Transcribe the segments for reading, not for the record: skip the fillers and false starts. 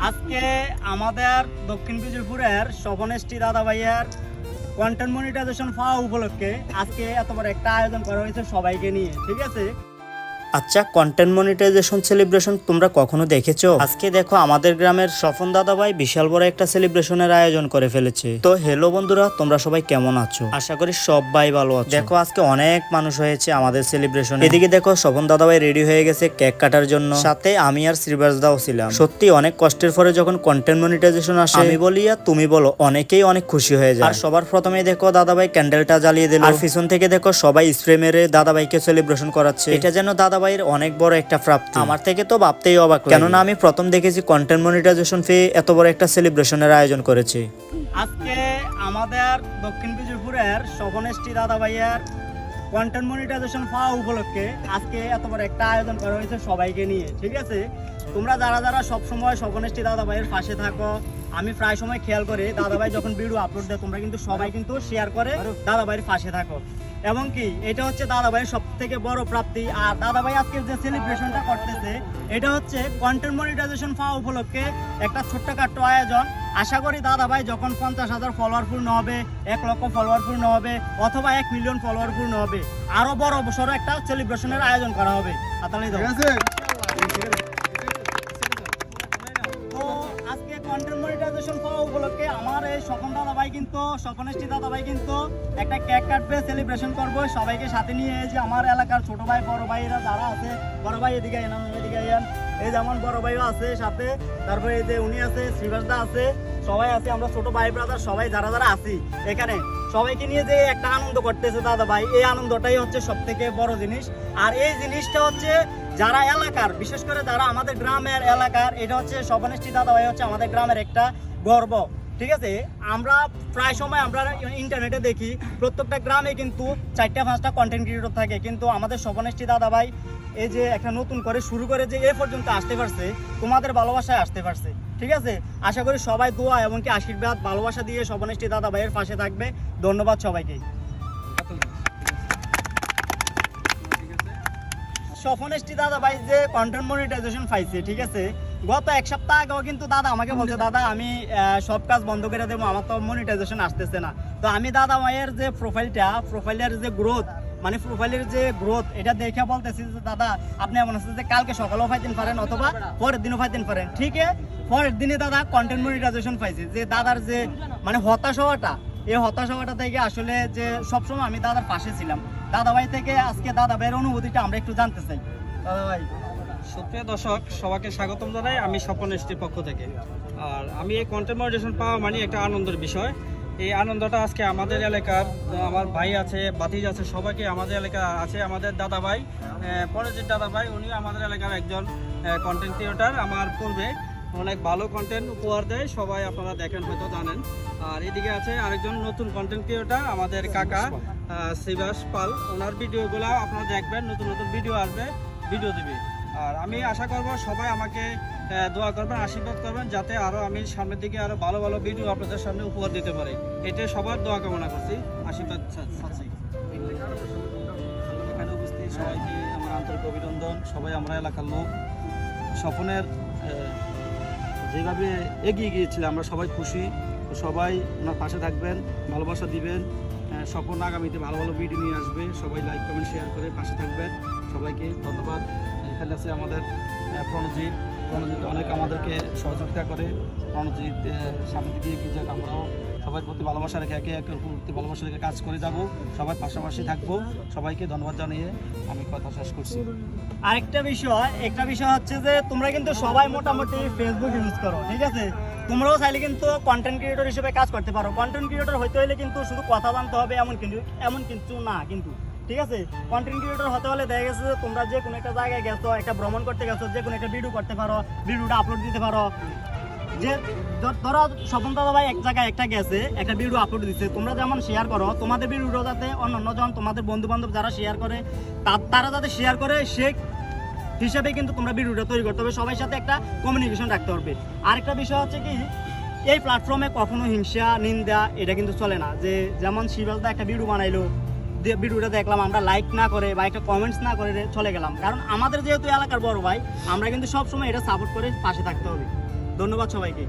আজকে আমাদের দক্ষিণ বিজয়পুরের স্বপনেষ্টি দাদা ভাইয়ের কন্টেন্ট মনিটাইজেশন পাওয়া উপলক্ষে আজকে এত বড় একটা আয়োজন করা হয়েছে সবাইকে নিয়ে, ঠিক আছে। আচ্ছা, কন্টেন্ট মনিটাইজেশন সেলিব্রেশন তোমরা কখনো দেখেছো? আজকে দেখো আমাদের গ্রামের স্বপন দাদা ভাই বিশাল বড় একটা সেলিব্রেশনের আয়োজন করে ফেলেছে। তো হ্যালো বন্ধুরা, তোমরা সবাই কেমন আছো? আশা করি সবাই ভালো আছো। দেখো আজকে অনেক মানুষ হয়েছে আমাদের সেলিব্রেশনে। এদিকে দেখো স্বপন দাদা ভাই রেডি হয়ে গেছে কেক কাটার জন্য, সাথে আমি আর শ্রীবাস দাও ছিলাম। সত্যি অনেক কষ্টের পরে যখন কন্টেন্ট মনিটাইজেশন আসে, আমি বলি আর তুমি বলো, অনেকেই অনেক খুশি হয়ে যায়। আর সবার প্রথমে দেখো দাদা ভাই ক্যান্ডেলটা জ্বালিয়ে দিল, আর পিছন থেকে দেখো সবাই স্প্রে মেরে দাদা ভাইকে সেলিব্রেশন করাচ্ছে। এটা যেন দাদা ভাইয়ের অনেক বড় একটা প্রাপ্তি। আমার থেকে তো ভাবতেই অবাক, কেননা আমি প্রথম দেখেছি কন্টেন্ট মনিটাইজেশন পেয়ে এত বড় একটা সেলিব্রেশনের আয়োজন করেছে। আজকে আমাদের দক্ষিণ বিজয়পুরের স্বপনেষ্টি দাদা ভাইয়ের কন্টেন্ট মনিটাইজেশন পাওয়া উপলক্ষে আজকে এত বড় একটা আয়োজন করা হয়েছে সবাইকে নিয়ে, ঠিক আছে। তোমরা যারা যারা সবসময় স্বপনেষ্টি দাদা ভাইয়ের পাশে থাকো, আমি প্রায় সময় খেয়াল করি দাদা ভাই যখন ভিডিও আপলোড দেয় তোমরা কিন্তু সবাই কিন্তু শেয়ার করে দাদা ভাইয়ের পাশে থাকো, এবং কি এটা হচ্ছে দাদা ভাইয়ের সব থেকে বড় প্রাপ্তি। আর দাদা ভাই আজকে যে সেলিব্রেশনটা করতেছে এটা হচ্ছে কন্টেন্ট মনিটাইজেশন পাওয়া উপলক্ষে একটা ছোট্টখাট্ট আয়োজন। আশা করি দাদা ভাই যখন 50,000 ফলোয়ার পূর্ণ হবে, 1 লক্ষ ফলোয়ার পূর্ণ হবে, অথবা 1 মিলিয়ন ফলোয়ার পূর্ণ হবে, আরো বড় বড় একটা সেলিব্রেশনের আয়োজন করা হবে। তো আজকে কন্টেন্ট মনিটাইজেশন পাওয়া উপলক্ষে আমার এই স্বপন দাদা ভাই কিন্তু স্বপনেষ্টি দাদা ভাই কিন্তু একটা কেক কাটবে, সেলিব্রেশন করবো সবাইকে সাথে নিয়ে। এই যে আমার এলাকার ছোট ভাই বড় ভাইরা যারা আছে, বড় ভাই এদিকে এনাম এদিকে আইয়ান, এই যেমন বড় ভাইও আছে সাথে, তারপরে এই যে উনি আছে, শ্রীবাস দা আছে, সবাই আছে, আমরা ছোট ভাই ব্রাদার সবাই যারা যারা আছি এখানে সবাইকে নিয়ে যে একটা আনন্দ করতেছে দাদা ভাই, এই আনন্দটাই হচ্ছে সব থেকে বড় জিনিস। আর এই জিনিসটা হচ্ছে যারা এলাকার, বিশেষ করে যারা আমাদের গ্রামের এলাকার, এটা হচ্ছে স্বপনেষ্টি দাদা ভাই হচ্ছে আমাদের গ্রামের একটা গর্ব, ঠিক আছে। আমরা প্রায় সময় আমরা ইন্টারনেটে দেখি প্রত্যেকটা গ্রামে কিন্তু 4-5টা কন্টেন্ট ক্রিয়েটর থাকে, কিন্তু আমাদের স্বপনেষ্টি দাদা ভাই এই যে একটা নতুন করে শুরু করে যে এ পর্যন্ত আসতে পারছে, তোমাদের ভালোবাসায় আসতে পারছে, ঠিক আছে। আশা করি সবাই দোয়া এবং কি আশীর্বাদ ভালোবাসা দিয়ে স্বপনেষ্টি দাদা ভাইয়ের পাশে থাকবে। ধন্যবাদ সবাইকে। স্বপনেষ্টি দাদা ভাই যে কন্টেন্ট মনিটাইজেশন পাইছে, ঠিক আছে, গত 1 সপ্তাহ আগেও কিন্তু দাদা আমাকে বলছে দাদা আমি সব কাজ বন্ধ করে দেবো, আমার তো মনিটাইজেশন আসতেছে না। তো আমি দাদা ভাইয়ের যে প্রোফাইলের যে গ্রোথ, মানে প্রোফাইলের যে গ্রোথ, এটা দেখে বলতেছি যে দাদা আপনি এমন আছে যে কালকে সকালেও পাইতেন পারেন অথবা পরের দিনও পাইতেন পারেন, ঠিক আছে। পরের দিনে দাদা কন্টেন্ট মনিটাইজেশন পাইছে। যে দাদার যে মানে হতাশ হওয়াটা, এই হতাশ হওয়াটা থেকে আসলে যে সবসময় আমি দাদার পাশে ছিলাম, দাদা ভাই থেকে আজকে দাদা ভাইয়ের অনুভূতিটা আমরা একটু জানতে চাই। দাদা ভাই। সুপ্রিয় দর্শক, সবাইকে স্বাগতম জানাই আমি স্বপনেষ্টির পক্ষ থেকে। আর আমি এই কন্টেন্ট মনিটাইজেশন পাওয়া মানে একটা আনন্দের বিষয়। এই আনন্দটা আজকে আমাদের এলাকার আমার ভাই আছে, বাতিজ আছে, সবাইকে আমাদের এলাকা আছে। আমাদের দাদা ভাই পরজিৎ দাদা ভাই, উনিও আমাদের এলাকার একজন কন্টেন্ট ক্রিয়েটর। আমার পূর্বে অনেক ভালো কন্টেন্ট উপহার দেয়, সবাই আপনারা দেখেন হয়তো জানেন। আর এদিকে আছে আরেকজন নতুন কন্টেন্ট ক্রিয়েটর আমাদের কাকা শ্রীবাস পাল, ওনার ভিডিওগুলো আপনারা দেখবেন, নতুন নতুন ভিডিও আসবে, ভিডিও দেবে। আর আমি আশা করব সবাই আমাকে দোয়া করবেন, আশীর্বাদ করবেন, যাতে আরও আমি সামনের দিকে আরও ভালো ভালো ভিডিও আপনাদের সামনে উপহার দিতে পারি। এটা সবার দোয়া কামনা করছি, আশীর্বাদ চাচ্ছি। এখানে উপস্থিত সবাইকে আমার আন্তরিক অভিনন্দন। সবাই আমরা এলাকার লোক, স্বপনের যেভাবে এগিয়ে গিয়েছিলাম আমরা সবাই খুশি। সবাই ওনার পাশে থাকবেন, ভালোবাসা দিবেন। স্বপন আগামীতে ভালো ভালো ভিডিও নিয়ে আসবে, সবাই লাইক কমেন্ট শেয়ার করে পাশে থাকবেন। সবাইকে ধন্যবাদ। এখানে আছে আমাদের প্রণজিৎ অনেক আমাদেরকে সহযোগিতা করে। প্রণজিৎ সামনে দিকে এগিয়ে যাক, আমরাও সবাই প্রতি ভালোবাসা রেখে একে একের প্রতি ভালোবাসা রেখে কাজ করে যাব, সবাই পাশাপাশি থাকবো। সবাইকে ধন্যবাদ জানিয়ে আমি কথা শেষ করছি। আরেকটা বিষয় হচ্ছে যে তোমরা কিন্তু সবাই মোটামুটি ফেসবুক ইউজ করো, ঠিক আছে। তোমরাও চাইলে কিন্তু কন্টেন্ট ক্রিয়েটর হিসেবে কাজ করতে পারো। কন্টেন্ট ক্রিয়েটর হইতে হলে কিন্তু শুধু কথা জানতে হবে এমন কিন্তু না, কিন্তু ঠিক আছে। কন্টেন্ট ক্রিয়েটর হতে হলে দেখা গেছে যে তোমরা যে কোনো একটা জায়গায় গেছো, একটা ভ্রমণ করতে গেছো, যে কোনো একটা ভিডিও করতে পারো, ভিডিওটা আপলোড দিতে পারো। যে ধরো স্বপন দাদা ভাই এক জায়গায় একটা গেছে, একটা ভিডিও আপলোড দিচ্ছে, তোমরা যেমন শেয়ার করো, তোমাদের ভিডিওটা যাতে অন্যান্য জন তোমাদের বন্ধু বান্ধব যারা শেয়ার করে তারা যাতে শেয়ার করে, সে হিসাবে কিন্তু তোমরা ভিডিওটা তৈরি করতে হবে, সবার সাথে একটা কমিউনিকেশন রাখতে হবে। আরেকটা বিষয় হচ্ছে কি, এই প্ল্যাটফর্মে কখনো হিংসা নিন্দা এটা কিন্তু চলে না। যে যেমন শ্রীবাস দা একটা ভিডিও বানাইলো, ভিডিওটা দেখলাম, আমরা লাইক না করে বা একটা কমেন্টস না করে চলে গেলাম, কারণ আমাদের যেহেতু এলাকার বড় ভাই, আমরা কিন্তু সবসময় এটা সাপোর্ট করে পাশে থাকতে হবে। ধন্যবাদ সবাইকে।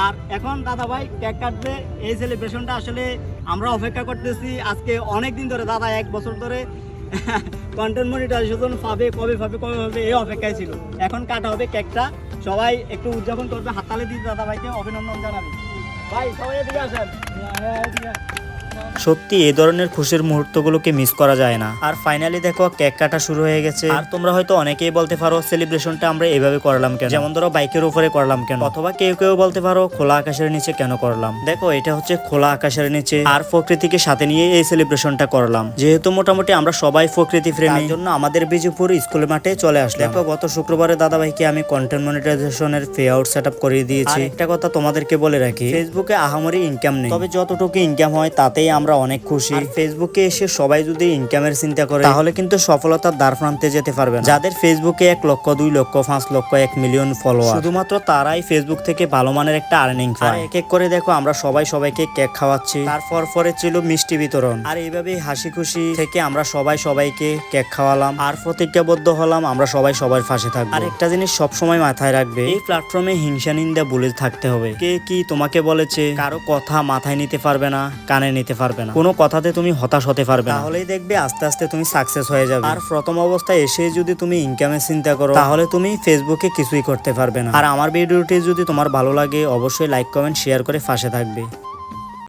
আর এখন দাদা ভাই কেক কাটবে, এই সেলিব্রেশনটা আসলে আমরা অপেক্ষা করতেছি আজকে অনেক দিন ধরে, দাদা 1 বছর ধরে কন্টেন্ট মনিটাইজেশন পাবে, কবে পাবে এই অপেক্ষায় ছিল। এখন কাটা হবে কেকটা, সবাই একটু উদযাপন করবে, হাততালি দিয়ে দাদা ভাইকে অভিনন্দন জানাবে। ভাই সবাই এদিকে আসেন। সত্যি এই ধরনের খুশির মুহূর্তগুলোকে মিস করা যায় না। আর ফাইনালি দেখো কেক কাটা শুরু হয়ে গেছে। আর তোমরা হয়তো অনেকেই বলতে পারো সেলিব্রেশনটা আমরা এভাবে করলাম কেন, যেমন ধরো বাইকের উপরে করলাম কেন, অথবা কেউ কেউ বলতে পারো খোলা আকাশের নিচে কেন করলাম। দেখো এটা হচ্ছে খোলা আকাশের নিচে আর প্রকৃতিকে সাথে নিয়ে এই সেলিব্রেশনটা করলাম। যেহেতু মোটামুটি আমরা সবাই প্রকৃতি প্রেমী, তার জন্য আমাদের বিজেপুর স্কুল মাঠে চলে আসলাম। দেখো গত শুক্রবারে দাদা ভাইকে আমি কন্টেন্ট মনিটাইজেশনের পে আউট সেটআপ করিয়ে দিয়েছি। একটা কথা তোমাদেরকে বলে রাখি, ফেসবুকে আহামরি ইনকাম নেই, তবে যতটুকু ইনকাম হয় তাতেই আমরা অনেক খুশি। আর ফেসবুকে এসে সবাই যদি ইনকামের চিন্তা করে তাহলে কিন্তু সফলতার দ্বার প্রান্তে যেতে পারবে না। যাদের ফেসবুকে 1 লক্ষ 2 লক্ষ 5 লক্ষ 1 মিলিয়ন ফলোয়ার, শুধুমাত্র তারাই ফেসবুক থেকে ভালো মানের একটা আর্নিং পায়। এক এক করে দেখো আমরা সবাই সবাইকে কেক খাওয়াচ্ছি, তারপর পরে ছিল মিষ্টি বিতরণ। আর এইভাবেই হাসি খুশি থেকে আমরা সবাই সবাইকে কেক খাওয়ালাম আর প্রতিজ্ঞাবদ্ধ হলাম আমরা সবাই সবার পাশে থাকবো। আর একটা জিনিস সবসময় মাথায় রাখবে, এই প্ল্যাটফর্মে হিংসা নিন্দা ভুলে থাকতে হবে। কে কি তোমাকে বলেছে কারো কথা মাথায় নিতে পারবে না, কানে নিতে পারবে না, কোনো কথাতে তুমি হতাশ হতে পারবে না। তাহলেই দেখবে আস্তে আস্তে তুমি সাকসেস হয়ে যাবে। আর প্রথম অবস্থায় এসে যদি তুমি ইনকামের চিন্তা করো তাহলে তুমি ফেসবুকে কিছুই করতে পারবে না। আর আমার ভিডিওটি যদি তোমার ভালো লাগে অবশ্যই লাইক কমেন্ট শেয়ার করে পাশে থাকবে।